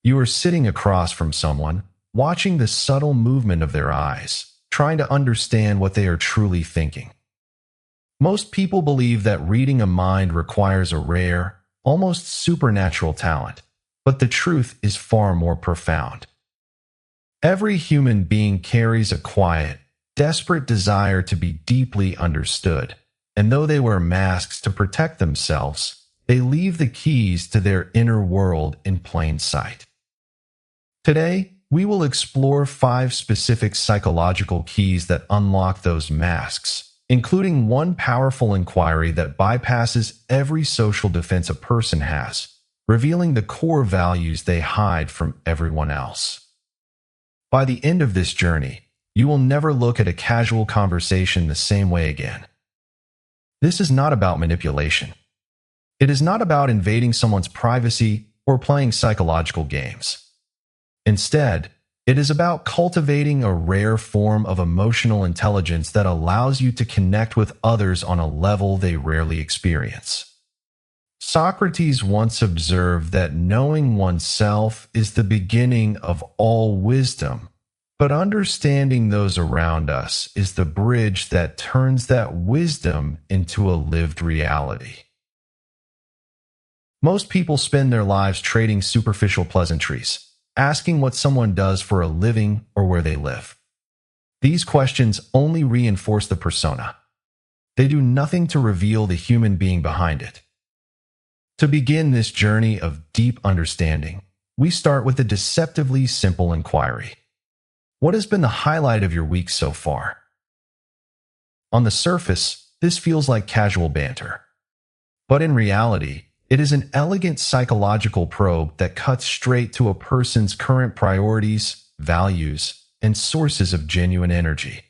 You are sitting across from someone, watching the subtle movement of their eyes, trying to understand what they are truly thinking. Most people believe that reading a mind requires a rare, almost supernatural talent, but the truth is far more profound. Every human being carries a quiet, desperate desire to be deeply understood, and though they wear masks to protect themselves, they leave the keys to their inner world in plain sight. Today, we will explore 5 specific psychological keys that unlock those masks, including one powerful inquiry that bypasses every social defense a person has, revealing the core values they hide from everyone else. By the end of this journey, you will never look at a casual conversation the same way again. This is not about manipulation. It is not about invading someone's privacy or playing psychological games. Instead, it is about cultivating a rare form of emotional intelligence that allows you to connect with others on a level they rarely experience. Socrates once observed that knowing oneself is the beginning of all wisdom, but understanding those around us is the bridge that turns that wisdom into a lived reality. Most people spend their lives trading superficial pleasantries, asking what someone does for a living or where they live. These questions only reinforce the persona. They do nothing to reveal the human being behind it. To begin this journey of deep understanding, we start with a deceptively simple inquiry. What has been the highlight of your week so far? On the surface, this feels like casual banter. But in reality, it is an elegant psychological probe that cuts straight to a person's current priorities, values, and sources of genuine energy.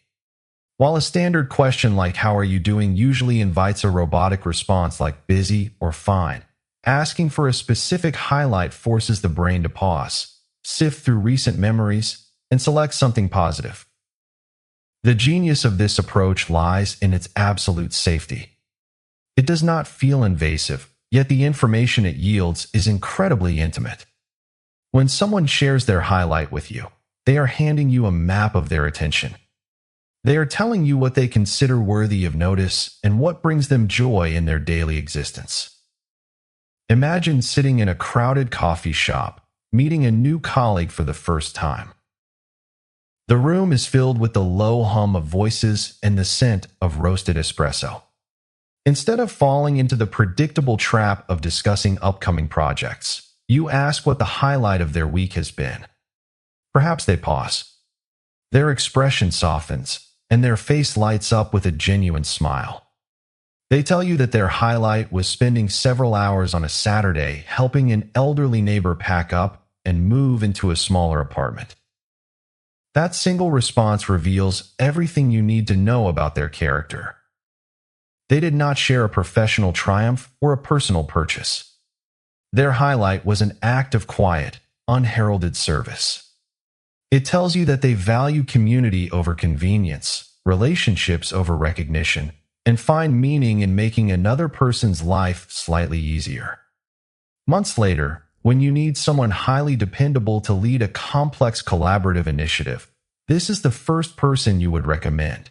While a standard question like "How are you doing?" usually invites a robotic response like "busy" or "fine," asking for a specific highlight forces the brain to pause, sift through recent memories, and select something positive. The genius of this approach lies in its absolute safety. It does not feel invasive, yet the information it yields is incredibly intimate. When someone shares their highlight with you, they are handing you a map of their attention. They are telling you what they consider worthy of notice and what brings them joy in their daily existence. Imagine sitting in a crowded coffee shop, meeting a new colleague for the first time. The room is filled with the low hum of voices and the scent of roasted espresso. Instead of falling into the predictable trap of discussing upcoming projects, you ask what the highlight of their week has been. Perhaps they pause. Their expression softens, and their face lights up with a genuine smile. They tell you that their highlight was spending several hours on a Saturday helping an elderly neighbor pack up and move into a smaller apartment. That single response reveals everything you need to know about their character. They did not share a professional triumph or a personal purchase. Their highlight was an act of quiet, unheralded service. It tells you that they value community over convenience, relationships over recognition, and find meaning in making another person's life slightly easier. Months later, when you need someone highly dependable to lead a complex collaborative initiative, this is the first person you would recommend.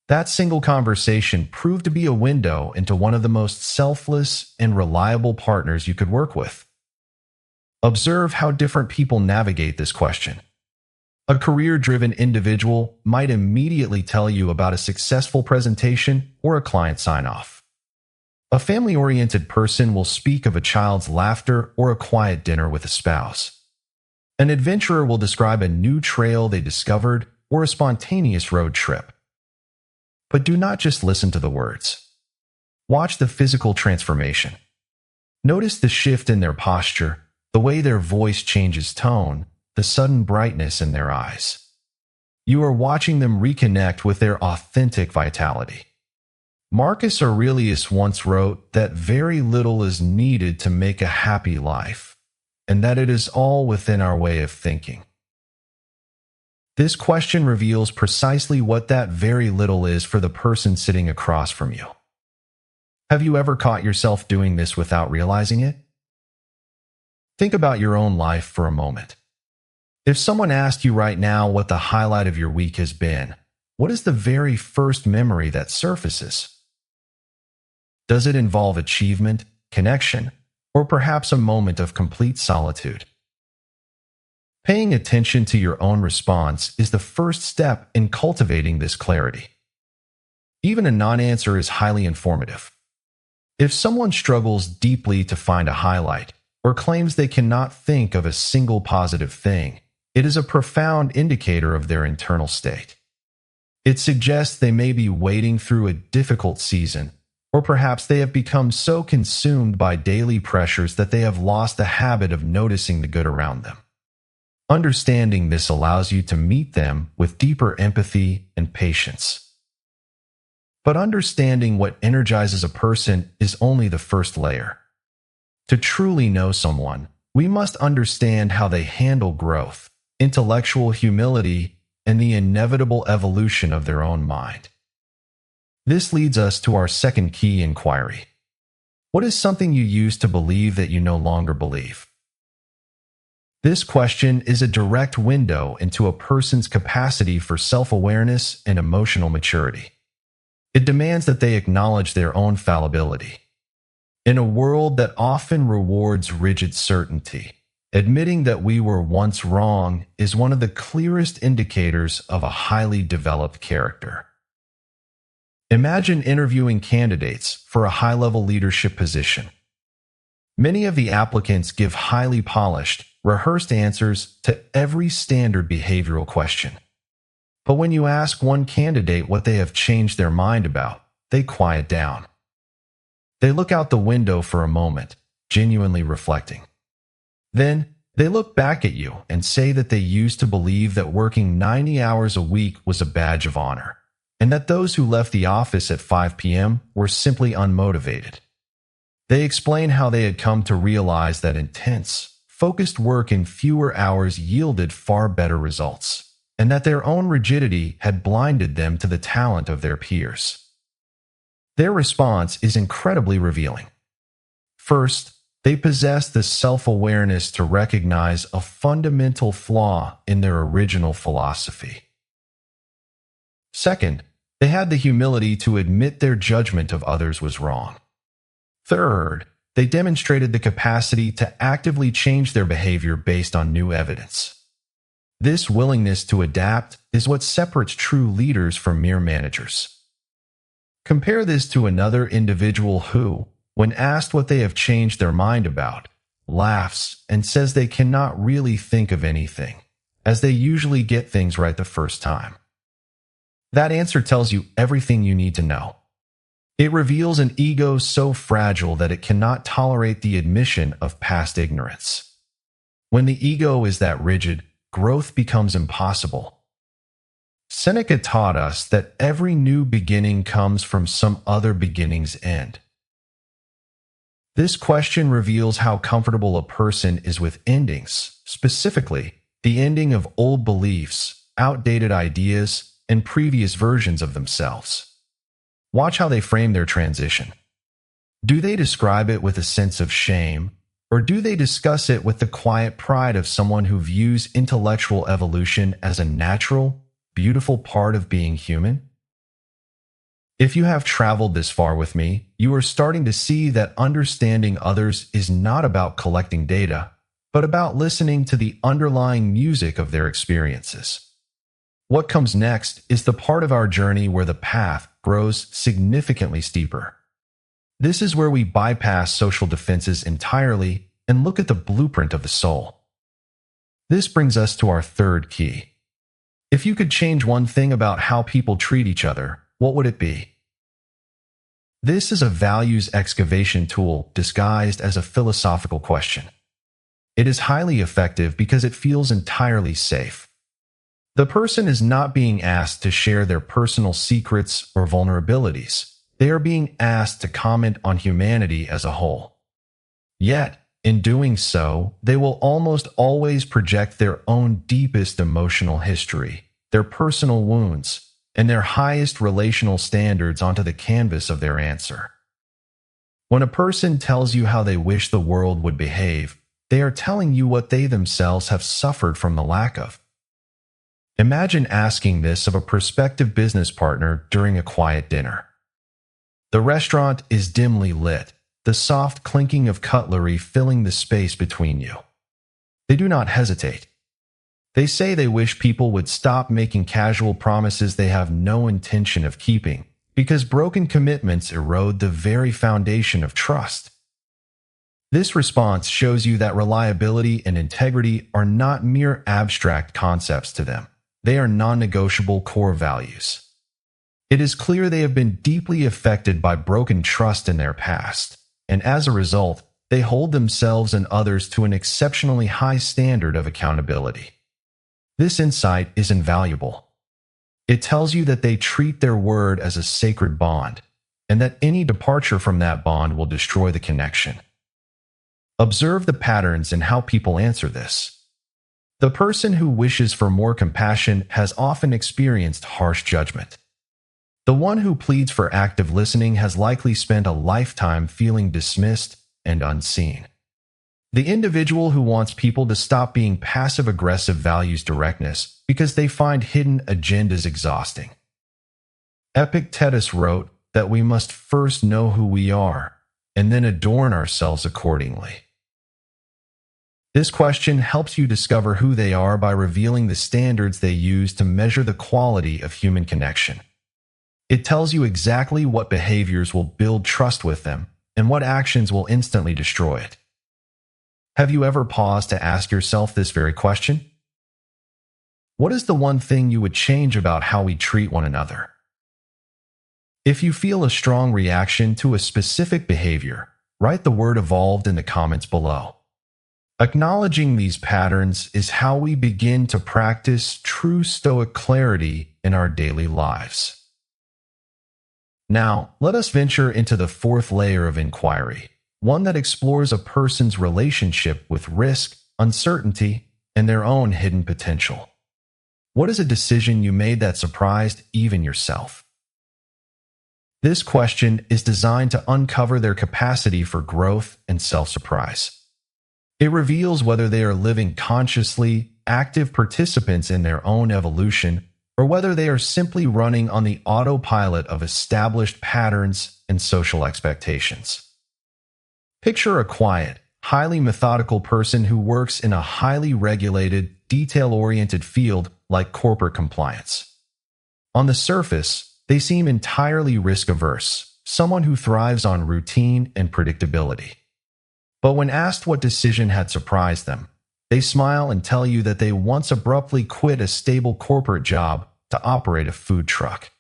That single conversation proved to be a window into one of the most selfless and reliable partners you could work with. Observe how different people navigate this question. A career-driven individual might immediately tell you about a successful presentation or a client sign-off. A family-oriented person will speak of a child's laughter or a quiet dinner with a spouse. An adventurer will describe a new trail they discovered or a spontaneous road trip. But do not just listen to the words. Watch the physical transformation. Notice the shift in their posture, the way their voice changes tone, the sudden brightness in their eyes. You are watching them reconnect with their authentic vitality. Marcus Aurelius once wrote that very little is needed to make a happy life, and that it is all within our way of thinking. This question reveals precisely what that very little is for the person sitting across from you. Have you ever caught yourself doing this without realizing it? Think about your own life for a moment. If someone asked you right now what the highlight of your week has been, what is the very first memory that surfaces? Does it involve achievement, connection, or perhaps a moment of complete solitude? Paying attention to your own response is the first step in cultivating this clarity. Even a non-answer is highly informative. If someone struggles deeply to find a highlight, or claims they cannot think of a single positive thing, it is a profound indicator of their internal state. It suggests they may be wading through a difficult season, or perhaps they have become so consumed by daily pressures that they have lost the habit of noticing the good around them. Understanding this allows you to meet them with deeper empathy and patience. But understanding what energizes a person is only the first layer. To truly know someone, we must understand how they handle growth, intellectual humility, and the inevitable evolution of their own mind. This leads us to our second key inquiry. What is something you used to believe that you no longer believe? This question is a direct window into a person's capacity for self-awareness and emotional maturity. It demands that they acknowledge their own fallibility. In a world that often rewards rigid certainty, admitting that we were once wrong is one of the clearest indicators of a highly developed character. Imagine interviewing candidates for a high-level leadership position. Many of the applicants give highly polished, rehearsed answers to every standard behavioral question. But when you ask one candidate what they have changed their mind about, they quiet down. They look out the window for a moment, genuinely reflecting. Then, they look back at you and say that they used to believe that working 90 hours a week was a badge of honor, and that those who left the office at 5 p.m. were simply unmotivated. They explain how they had come to realize that intense, focused work in fewer hours yielded far better results, and that their own rigidity had blinded them to the talent of their peers. Their response is incredibly revealing. First, they possess the self-awareness to recognize a fundamental flaw in their original philosophy. Second, they had the humility to admit their judgment of others was wrong. Third, they demonstrated the capacity to actively change their behavior based on new evidence. This willingness to adapt is what separates true leaders from mere managers. Compare this to another individual who, when asked what they have changed their mind about, laughs and says they cannot really think of anything, as they usually get things right the first time. That answer tells you everything you need to know. It reveals an ego so fragile that it cannot tolerate the admission of past ignorance. When the ego is that rigid, growth becomes impossible. Seneca taught us that every new beginning comes from some other beginning's end. This question reveals how comfortable a person is with endings, specifically the ending of old beliefs, outdated ideas, and previous versions of themselves. Watch how they frame their transition. Do they describe it with a sense of shame, or do they discuss it with the quiet pride of someone who views intellectual evolution as a natural, beautiful part of being human? If you have traveled this far with me, you are starting to see that understanding others is not about collecting data, but about listening to the underlying music of their experiences. What comes next is the part of our journey where the path grows significantly steeper. This is where we bypass social defenses entirely and look at the blueprint of the soul. This brings us to our third key. If you could change one thing about how people treat each other, what would it be? This is a values excavation tool disguised as a philosophical question. It is highly effective because it feels entirely safe. The person is not being asked to share their personal secrets or vulnerabilities. They are being asked to comment on humanity as a whole. Yet, in doing so, they will almost always project their own deepest emotional history, their personal wounds, and their highest relational standards onto the canvas of their answer. When a person tells you how they wish the world would behave, They are telling you what they themselves have suffered from the lack of. Imagine asking this of a prospective business partner during a quiet dinner. The restaurant is dimly lit, the soft clinking of cutlery filling the space between you. They do not hesitate. They say they wish people would stop making casual promises they have no intention of keeping, because broken commitments erode the very foundation of trust. This response shows you that reliability and integrity are not mere abstract concepts to them. They are non-negotiable core values. It is clear they have been deeply affected by broken trust in their past, and as a result, they hold themselves and others to an exceptionally high standard of accountability. This insight is invaluable. It tells you that they treat their word as a sacred bond, and that any departure from that bond will destroy the connection. Observe the patterns in how people answer this. The person who wishes for more compassion has often experienced harsh judgment. The one who pleads for active listening has likely spent a lifetime feeling dismissed and unseen. The individual who wants people to stop being passive-aggressive values directness because they find hidden agendas exhausting. Epictetus wrote that we must first know who we are, and then adorn ourselves accordingly. This question helps you discover who they are by revealing the standards they use to measure the quality of human connection. It tells you exactly what behaviors will build trust with them and what actions will instantly destroy it. Have you ever paused to ask yourself this very question? What is the one thing you would change about how we treat one another? If you feel a strong reaction to a specific behavior, write the word evolved in the comments below. Acknowledging these patterns is how we begin to practice true Stoic clarity in our daily lives. Now, let us venture into the fourth layer of inquiry, one that explores a person's relationship with risk, uncertainty, and their own hidden potential. What is a decision you made that surprised even yourself? This question is designed to uncover their capacity for growth and self-surprise. It reveals whether they are living consciously, active participants in their own evolution, or whether they are simply running on the autopilot of established patterns and social expectations. Picture a quiet, highly methodical person who works in a highly regulated, detail-oriented field like corporate compliance. On the surface, they seem entirely risk-averse, someone who thrives on routine and predictability. But when asked what decision had surprised them, they smile and tell you that they once abruptly quit a stable corporate job to operate a food truck.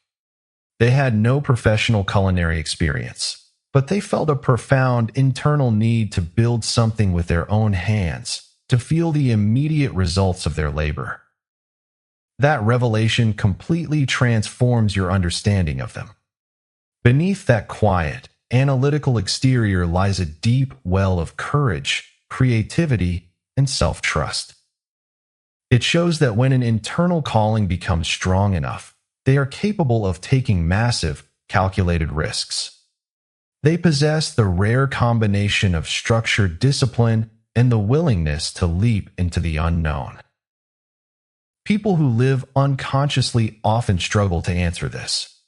They had no professional culinary experience, but they felt a profound internal need to build something with their own hands, to feel the immediate results of their labor. That revelation completely transforms your understanding of them. Beneath that quiet, analytical exterior lies a deep well of courage, creativity, and self-trust. It shows that when an internal calling becomes strong enough, they are capable of taking massive, calculated risks. They possess the rare combination of structured discipline and the willingness to leap into the unknown. People who live unconsciously often struggle to answer this.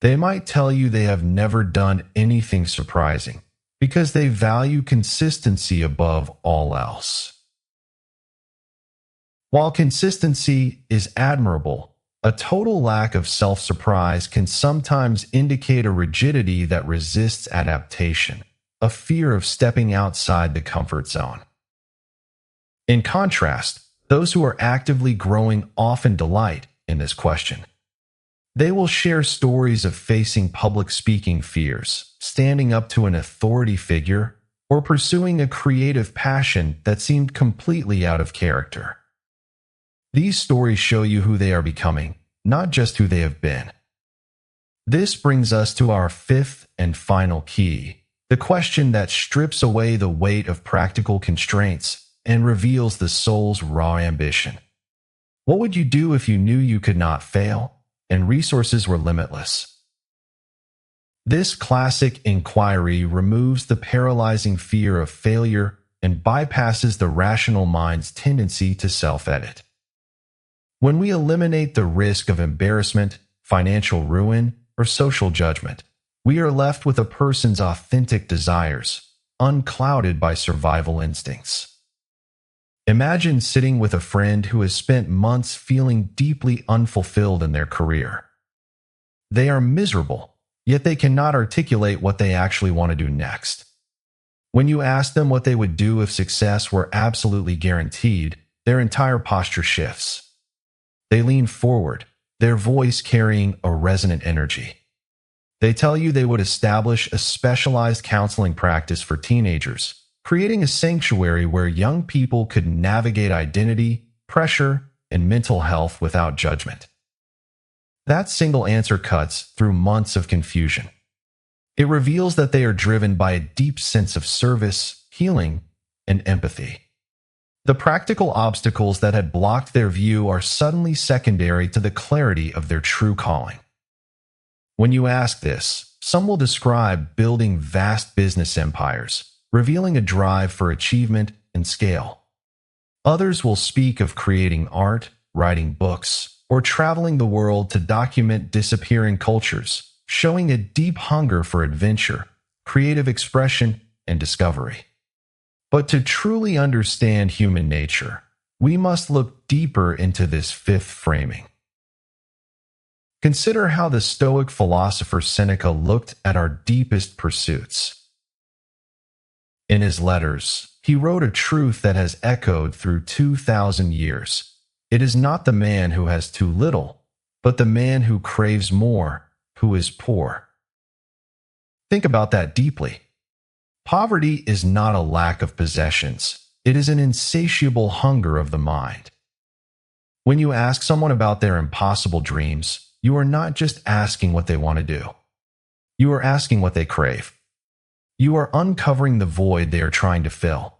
They might tell you they have never done anything surprising because they value consistency above all else. While consistency is admirable, a total lack of self-surprise can sometimes indicate a rigidity that resists adaptation, a fear of stepping outside the comfort zone. In contrast, those who are actively growing often delight in this question. They will share stories of facing public speaking fears, standing up to an authority figure, or pursuing a creative passion that seemed completely out of character. These stories show you who they are becoming, not just who they have been. This brings us to our fifth and final key, the question that strips away the weight of practical constraints and reveals the soul's raw ambition. What would you do if you knew you could not fail and resources were limitless? This classic inquiry removes the paralyzing fear of failure and bypasses the rational mind's tendency to self-edit. When we eliminate the risk of embarrassment, financial ruin, or social judgment, we are left with a person's authentic desires, unclouded by survival instincts. Imagine sitting with a friend who has spent months feeling deeply unfulfilled in their career. They are miserable, yet they cannot articulate what they actually want to do next. When you ask them what they would do if success were absolutely guaranteed, their entire posture shifts. They lean forward, their voice carrying a resonant energy. They tell you they would establish a specialized counseling practice for teenagers, creating a sanctuary where young people could navigate identity, pressure, and mental health without judgment. That single answer cuts through months of confusion. It reveals that they are driven by a deep sense of service, healing, and empathy. The practical obstacles that had blocked their view are suddenly secondary to the clarity of their true calling. When you ask this, some will describe building vast business empires, revealing a drive for achievement and scale. Others will speak of creating art, writing books, or traveling the world to document disappearing cultures, showing a deep hunger for adventure, creative expression, and discovery. But to truly understand human nature, we must look deeper into this fifth framing. Consider how the Stoic philosopher Seneca looked at our deepest pursuits. In his letters, he wrote a truth that has echoed through 2,000 years. It is not the man who has too little, but the man who craves more, who is poor. Think about that deeply. Poverty is not a lack of possessions. It is an insatiable hunger of the mind. When you ask someone about their impossible dreams, you are not just asking what they want to do. You are asking what they crave. You are uncovering the void they are trying to fill.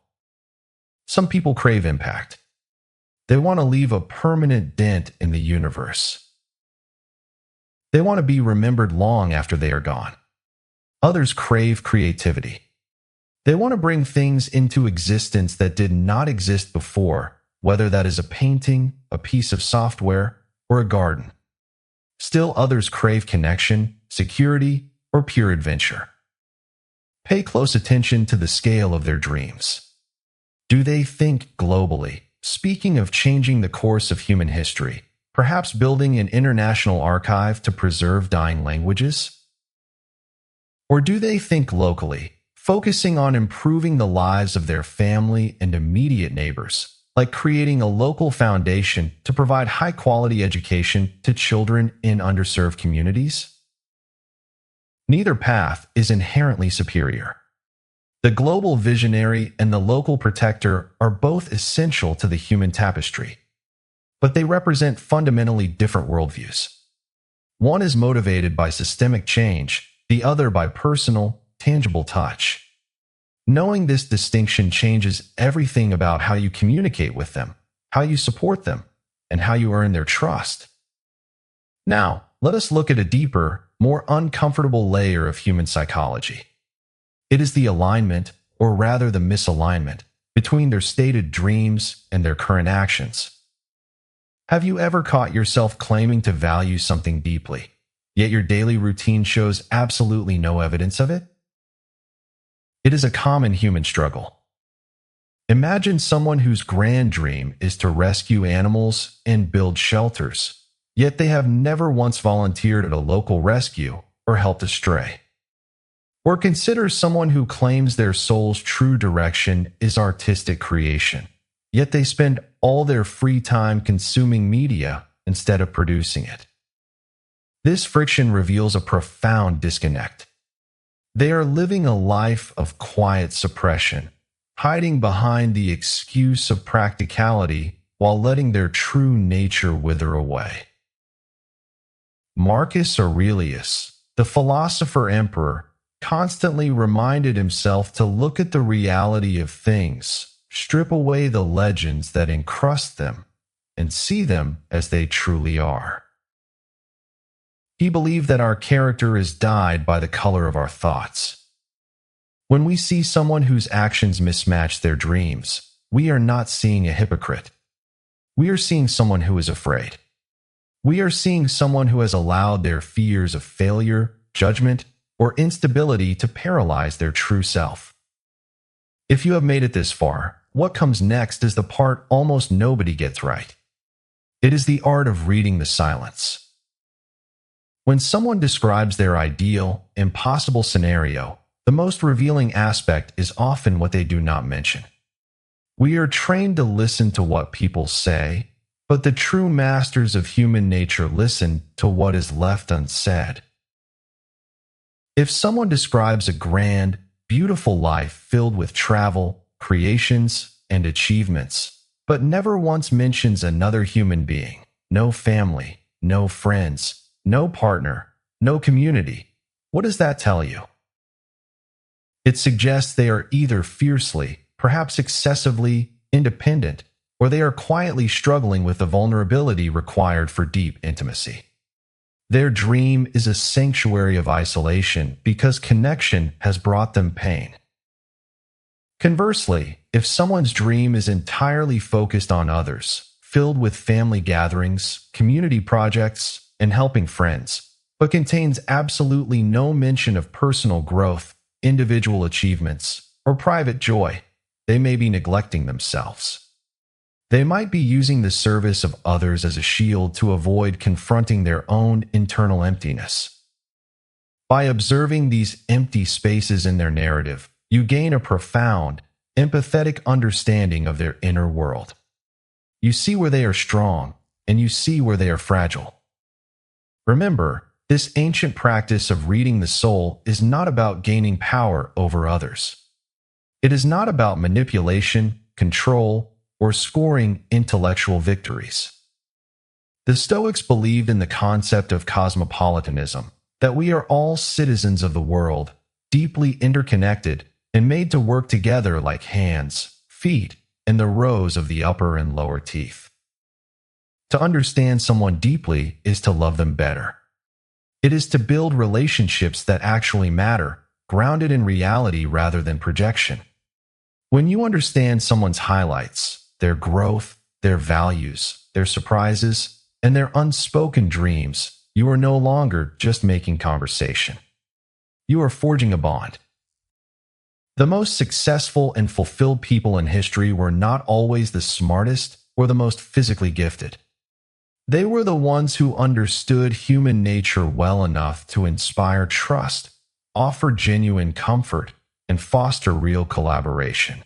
Some people crave impact. They want to leave a permanent dent in the universe. They want to be remembered long after they are gone. Others crave creativity. They want to bring things into existence that did not exist before, whether that is a painting, a piece of software, or a garden. Still others crave connection, security, or pure adventure. Pay close attention to the scale of their dreams. Do they think globally, speaking of changing the course of human history, perhaps building an international archive to preserve dying languages? Or do they think locally, focusing on improving the lives of their family and immediate neighbors, like creating a local foundation to provide high-quality education to children in underserved communities? Neither path is inherently superior. The global visionary and the local protector are both essential to the human tapestry, but they represent fundamentally different worldviews. One is motivated by systemic change, the other by personal, tangible touch. Knowing this distinction changes everything about how you communicate with them, how you support them, and how you earn their trust. Now, let us look at a deeper, more uncomfortable layer of human psychology. It is the alignment, or rather the misalignment, between their stated dreams and their current actions. Have you ever caught yourself claiming to value something deeply, yet your daily routine shows absolutely no evidence of it? It is a common human struggle. Imagine someone whose grand dream is to rescue animals and build shelters, yet they have never once volunteered at a local rescue or helped a stray. Or consider someone who claims their soul's true direction is artistic creation, yet they spend all their free time consuming media instead of producing it. This friction reveals a profound disconnect. They are living a life of quiet suppression, hiding behind the excuse of practicality while letting their true nature wither away. Marcus Aurelius, the philosopher-emperor, constantly reminded himself to look at the reality of things, strip away the legends that encrust them, and see them as they truly are. He believed that our character is dyed by the color of our thoughts. When we see someone whose actions mismatch their dreams, we are not seeing a hypocrite. We are seeing someone who is afraid. We are seeing someone who has allowed their fears of failure, judgment, or instability to paralyze their true self. If you have made it this far, what comes next is the part almost nobody gets right. It is the art of reading the silence. When someone describes their ideal, impossible scenario, the most revealing aspect is often what they do not mention. We are trained to listen to what people say, but the true masters of human nature listen to what is left unsaid. If someone describes a grand, beautiful life filled with travel, creations, and achievements, but never once mentions another human being, no family, no friends, no partner, no community, what does that tell you? It suggests they are either fiercely, perhaps excessively, independent, or they are quietly struggling with the vulnerability required for deep intimacy. Their dream is a sanctuary of isolation because connection has brought them pain. Conversely, if someone's dream is entirely focused on others, filled with family gatherings, community projects, and helping friends, but contains absolutely no mention of personal growth, individual achievements, or private joy, they may be neglecting themselves. They might be using the service of others as a shield to avoid confronting their own internal emptiness. By observing these empty spaces in their narrative, you gain a profound, empathetic understanding of their inner world. You see where they are strong, and you see where they are fragile. Remember, this ancient practice of reading the soul is not about gaining power over others. It is not about manipulation, control, or scoring intellectual victories. The Stoics believed in the concept of cosmopolitanism, that we are all citizens of the world, deeply interconnected, and made to work together like hands, feet, and the rows of the upper and lower teeth. To understand someone deeply is to love them better. It is to build relationships that actually matter, grounded in reality rather than projection. When you understand someone's highlights, their growth, their values, their surprises, and their unspoken dreams, you are no longer just making conversation. You are forging a bond. The most successful and fulfilled people in history were not always the smartest or the most physically gifted. They were the ones who understood human nature well enough to inspire trust, offer genuine comfort, and foster real collaboration.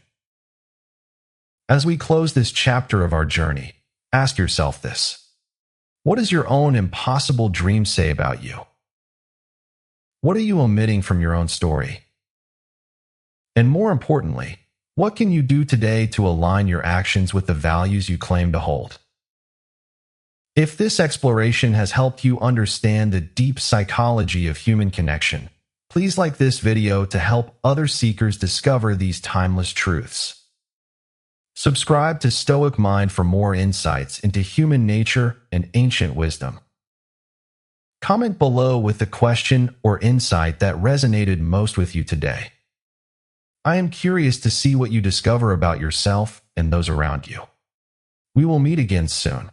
As we close this chapter of our journey, ask yourself this: what does your own impossible dream say about you? What are you omitting from your own story? And more importantly, what can you do today to align your actions with the values you claim to hold? If this exploration has helped you understand the deep psychology of human connection, please like this video to help other seekers discover these timeless truths. Subscribe to Stoic Mind for more insights into human nature and ancient wisdom. Comment below with the question or insight that resonated most with you today. I am curious to see what you discover about yourself and those around you. We will meet again soon.